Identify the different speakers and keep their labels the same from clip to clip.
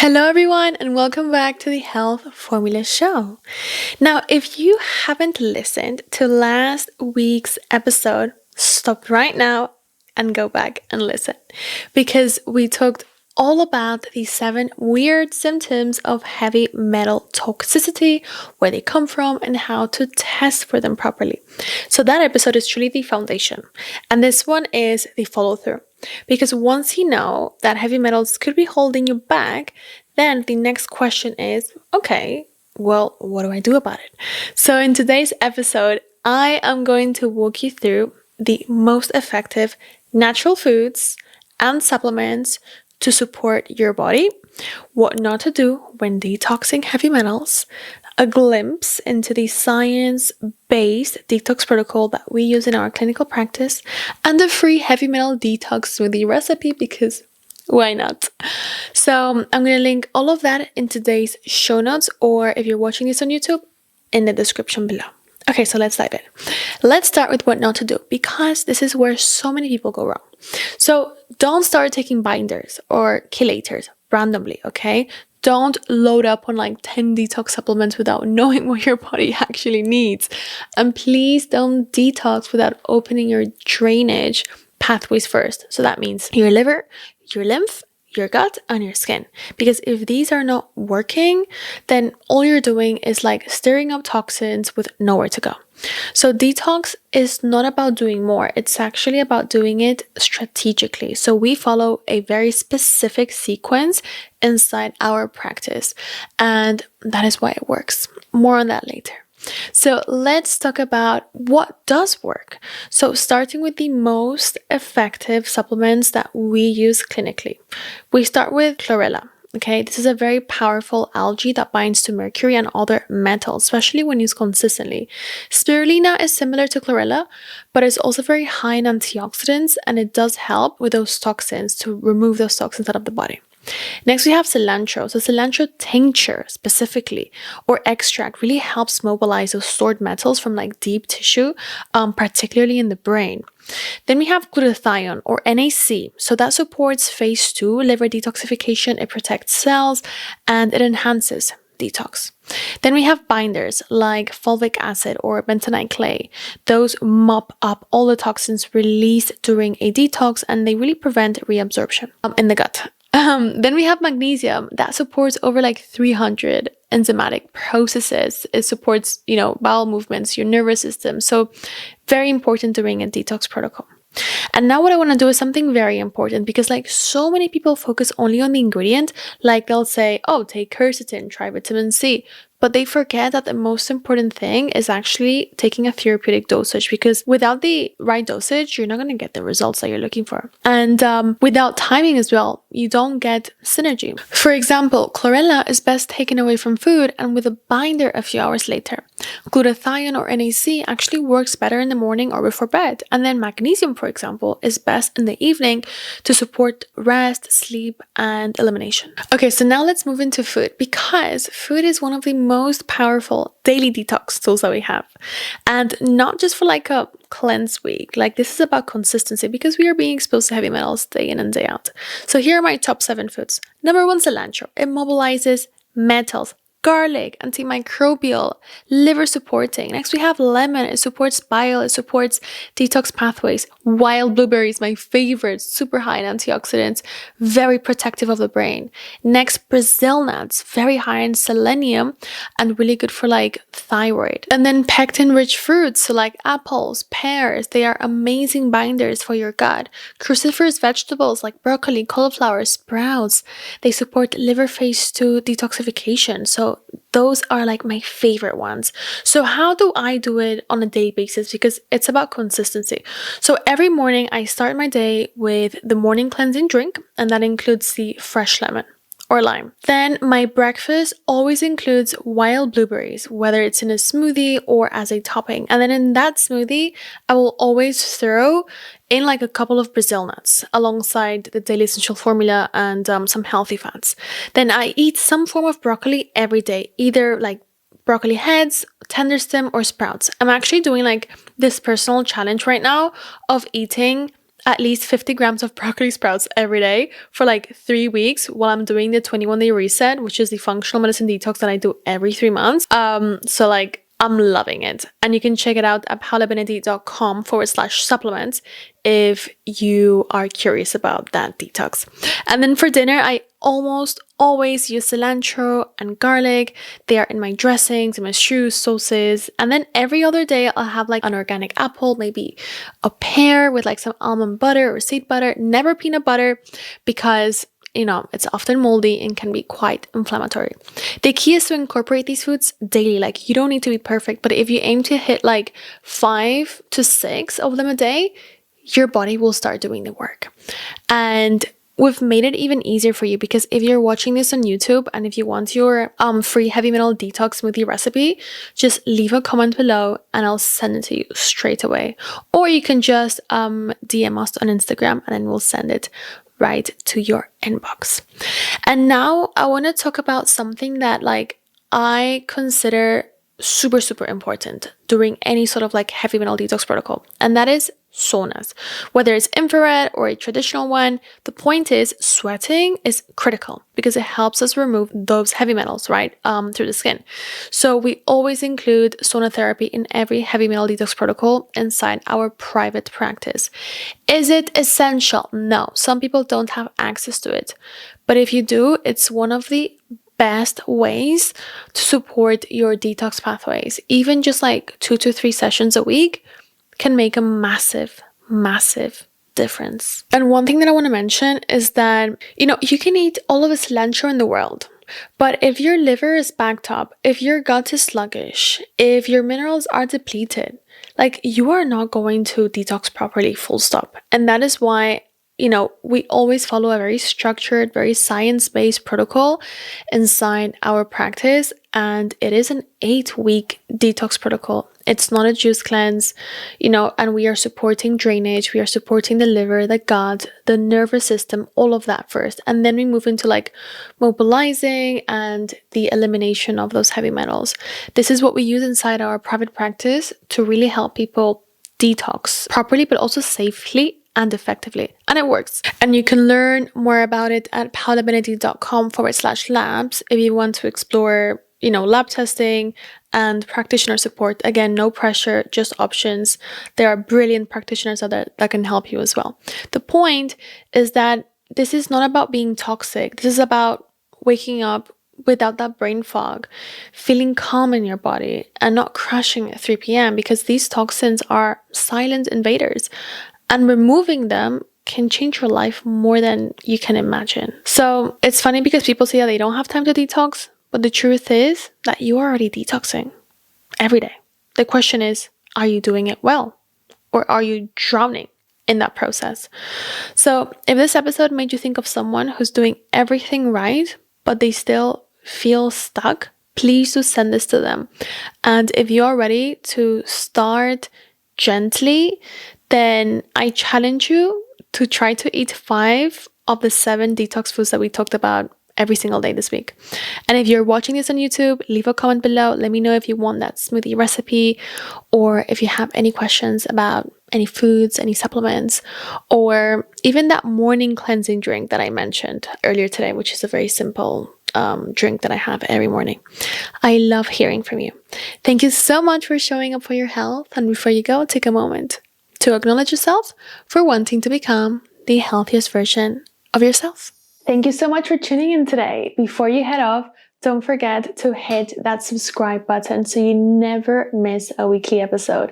Speaker 1: Hello, everyone, and welcome back to the Health Formula Show. Now, if you haven't listened to last week's episode, stop right now and go back and listen because we talked all about the 7 weird symptoms of heavy metal toxicity, where they come from, and how to test for them properly. So, that episode is truly the foundation, and this one is the follow through. Because once you know that heavy metals could be holding you back, then the next question is, okay, well, what do I do about it? So in today's episode, I am going to walk you through the most effective natural foods and supplements to support your body, what not to do when detoxing heavy metals, a glimpse into the science-based detox protocol that we use in our clinical practice, and a free heavy metal detox smoothie recipe because why not? So I'm going to link all of that in today's show notes, or if you're watching this on YouTube, in the description below. Okay, so let's dive in. Let's start with what not to do, because this is where so many people go wrong. So don't start taking binders or chelators randomly, okay? Don't load up on like 10 detox supplements without knowing what your body actually needs. And please don't detox without opening your drainage pathways first. So that means your liver, your lymph, your gut, and your skin. Because if these are not working, then all you're doing is like stirring up toxins with nowhere to go. So detox is not about doing more. It's actually about doing it strategically. So we follow a very specific sequence inside our practice, and that is why it works. More on that later. So let's talk about what does work. So starting with the most effective supplements that we use clinically. We start with chlorella. Okay, this is a very powerful algae that binds to mercury and other metals, especially when used consistently. Spirulina is similar to chlorella, but it's also very high in antioxidants, and it does help with those toxins, to remove those toxins out of the body. Next, we have cilantro. So cilantro tincture specifically, or extract, really helps mobilize those stored metals from like deep tissue, particularly in the brain. Then we have glutathione, or NAC. So that supports phase 2 liver detoxification. It protects cells and it enhances detox. Then we have binders like fulvic acid or bentonite clay. Those mop up all the toxins released during a detox, and they really prevent reabsorption in the gut. Then we have magnesium that supports over like 300 enzymatic processes. It supports, bowel movements, your nervous system. So very important during a detox protocol. And now what I want to do is something very important, because like so many people focus only on the ingredient. Like they'll say, oh, take quercetin, try vitamin C. But they forget that the most important thing is actually taking a therapeutic dosage, because without the right dosage, you're not going to get the results that you're looking for. And without timing as well, you don't get synergy. For example, chlorella is best taken away from food and with a binder a few hours later. Glutathione or NAC actually works better in the morning or before bed. And then magnesium, for example, is best in the evening to support rest, sleep, and elimination. Okay, so now let's move into food, because food is one of the most powerful daily detox tools that we have, and not just for like a cleanse week. Like this is about consistency, because we are being exposed to heavy metals day in and day out. So here are my top 7 foods. Number 1, cilantro. It mobilizes metals. Garlic, antimicrobial, liver supporting. Next, we have lemon. It supports bile. It supports detox pathways. Wild blueberries, my favorite, super high in antioxidants, very protective of the brain. Next, Brazil nuts, very high in selenium and really good for like thyroid. And then pectin-rich fruits, so like apples, pears, they are amazing binders for your gut. Cruciferous vegetables like broccoli, cauliflower, sprouts, they support liver phase 2 detoxification. So those are like my favorite ones. So how do I do it on a daily basis? Because it's about consistency. So every morning I start my day with the morning cleansing drink, and that includes the fresh lemon or lime. Then my breakfast always includes wild blueberries, whether it's in a smoothie or as a topping. And then in that smoothie, I will always throw in like a couple of Brazil nuts alongside the daily essential formula and some healthy fats. Then I eat some form of broccoli every day, either like broccoli heads, tender stem, or sprouts. I'm actually doing like this personal challenge right now of eating at least 50 grams of broccoli sprouts every day for like 3 weeks while I'm doing the 21-day reset, which is the functional medicine detox that I do every 3 months. So like I'm loving it. And you can check it out at paulabenedict.com/supplements if you are curious about that detox. And then for dinner, I almost always use cilantro and garlic. They are in my dressings, in my stews, sauces. And then every other day I'll have like an organic apple, maybe a pear with like some almond butter or seed butter, never peanut butter, because it's often moldy and can be quite inflammatory. The key is to incorporate these foods daily. Like, you don't need to be perfect, but if you aim to hit like 5 to 6 of them a day, your body will start doing the work. And we've made it even easier for you, because if you're watching this on YouTube and if you want your free heavy metal detox smoothie recipe, just leave a comment below and I'll send it to you straight away. Or you can just DM us on Instagram and then we'll send it right to your inbox. And now I want to talk about something that like I consider super, super important during any sort of like heavy metal detox protocol, and that is saunas. Whether it's infrared or a traditional one, the point is sweating is critical because it helps us remove those heavy metals, right, through the skin. So we always include sauna therapy in every heavy metal detox protocol inside our private practice. Is it essential? No, some people don't have access to it. But if you do, it's one of the best ways to support your detox pathways. Even just like 2 to 3 sessions a week can make a massive, massive difference. And one thing that I want to mention is that, you can eat all of the cilantro in the world, but if your liver is backed up, if your gut is sluggish, if your minerals are depleted, like, you are not going to detox properly, full stop. And that is why we always follow a very structured, very science-based protocol inside our practice. And it is an 8-week detox protocol. It's not a juice cleanse, and we are supporting drainage. We are supporting the liver, the gut, the nervous system, all of that first. And then we move into like mobilizing and the elimination of those heavy metals. This is what we use inside our private practice to really help people detox properly, but also safely and effectively, and it works. And you can learn more about it at paulabenedict.com/labs if you want to explore, lab testing and practitioner support. Again, no pressure, just options. There are brilliant practitioners out there that can help you as well. The point is that this is not about being toxic. This is about waking up without that brain fog, feeling calm in your body and not crashing at 3 p.m. because these toxins are silent invaders. And removing them can change your life more than you can imagine. So it's funny because people say that they don't have time to detox, but the truth is that you are already detoxing every day. The question is, are you doing it well? Or are you drowning in that process? So if this episode made you think of someone who's doing everything right, but they still feel stuck, please do send this to them. And if you are ready to start gently, then I challenge you to try to eat 5 of the 7 detox foods that we talked about every single day this week. And if you're watching this on YouTube, leave a comment below. Let me know if you want that smoothie recipe, or if you have any questions about any foods, any supplements, or even that morning cleansing drink that I mentioned earlier today, which is a very simple drink that I have every morning. I love hearing from you. Thank you so much for showing up for your health. And before you go, take a moment to acknowledge yourself for wanting to become the healthiest version of yourself. Thank you so much for tuning in today. Before you head off, don't forget to hit that subscribe button so you never miss a weekly episode.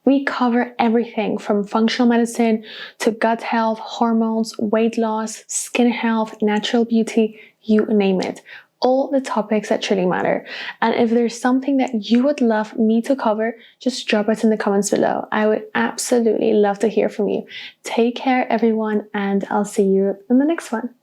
Speaker 1: We cover everything from functional medicine to gut health, hormones, weight loss, skin health, natural beauty, you name it. All the topics that truly matter. And if there's something that you would love me to cover, just drop it in the comments below. I would absolutely love to hear from you. Take care, everyone, and I'll see you in the next one.